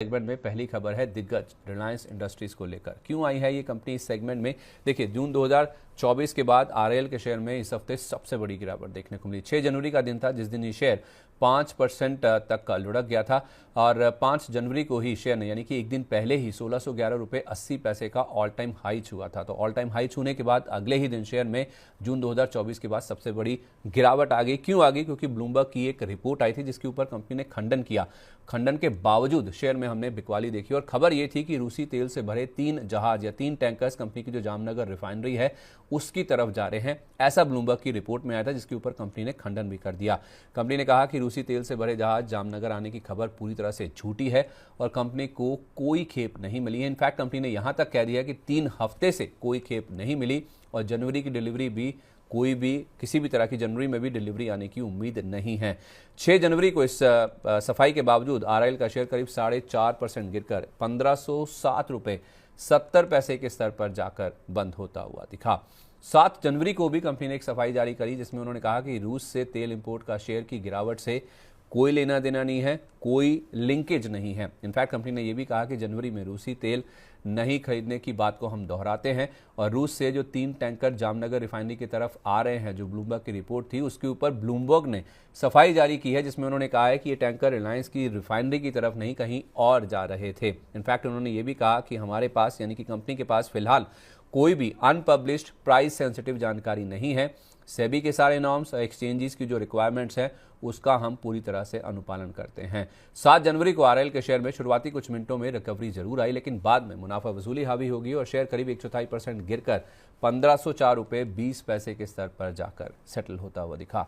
Segment में पहली खबर है दिग्गज रिलायंस इंडस्ट्रीज को लेकर। क्यों आई है ये कंपनी इस सेगमेंट में? देखिए, जून 2024 के बाद आरएल के शेयर में इस हफ्ते सबसे बड़ी गिरावट देखने को मिली। 6 जनवरी का दिन था जिस दिन ये शेयर 5% तक का लुढ़क गया था और 5 जनवरी को ही शेयर ने यानी कि एक दिन पहले ही 1611.80 का ऑल टाइम हाई छुआ था। तो ऑल टाइम हाई छूने के बाद अगले ही दिन शेयर में जून 2024 के बाद सबसे बड़ी गिरावट आ गई। क्यों आ गई? क्योंकि ब्लूमबर्ग की एक रिपोर्ट आई थी जिसके ऊपर कंपनी ने खंडन किया। खंडन के बावजूद शेयर में हमने बिकवाली देखी और खबर यह थी कि रूसी तेल से भरे 3 जहाज या 3 टैंकर्स कंपनी की जो जामनगर रिफाइनरी है उसकी तरफ जा रहे हैं। ऐसा ब्लूमबर्ग की रिपोर्ट में आया था जिसके ऊपर कंपनी ने खंडन भी कर दिया। कंपनी ने कहा कि रूसी तेल से भरे जहाज जामनगर आने की खबर पूरी तरह से झूठी है और कंपनी को कोई खेप नहीं मिली है। इनफैक्ट कंपनी ने यहां तक कह दिया कि 3 हफ्ते से कोई खेप नहीं मिली और जनवरी की डिलीवरी भी किसी भी तरह की जनवरी में भी डिलीवरी आने की उम्मीद नहीं है। 6 जनवरी को इस सफाई के बावजूद आरएल का शेयर करीब 4.5% गिरकर 1507.70 के स्तर पर जाकर बंद होता हुआ दिखा। 7 जनवरी को भी कंपनी ने एक सफाई जारी करी जिसमें उन्होंने कहा कि रूस से तेल इंपोर्ट का शेयर की गिरावट से कोई लेना देना नहीं है, कोई लिंकेज नहीं है। इनफैक्ट कंपनी ने यह भी कहा कि जनवरी में रूसी तेल नहीं खरीदने की बात को हम दोहराते हैं और रूस से जो 3 टैंकर जामनगर रिफाइनरी की तरफ आ रहे हैं, जो ब्लूमबर्ग की रिपोर्ट थी उसके ऊपर ब्लूमबर्ग ने सफाई जारी की है जिसमें उन्होंने कहा है कि ये टैंकर रिलायंस की रिफाइनरी की तरफ नहीं कहीं और जा रहे थे। इनफैक्ट उन्होंने ये भी कहा कि हमारे पास यानी कि कंपनी के पास फिलहाल कोई भी अनपब्लिश्ड प्राइस सेंसिटिव जानकारी नहीं है। सेबी के सारे नॉर्म्स और एक्सचेंजेस की जो रिक्वायरमेंट्स हैं उसका हम पूरी तरह से अनुपालन करते हैं। 7 जनवरी को आरएल के शेयर में शुरुआती कुछ मिनटों में रिकवरी जरूर आई लेकिन बाद में मुनाफा वसूली हावी होगी और शेयर करीब 1/4% गिरकर 1504.20 के स्तर पर जाकर सेटल होता हुआ दिखा।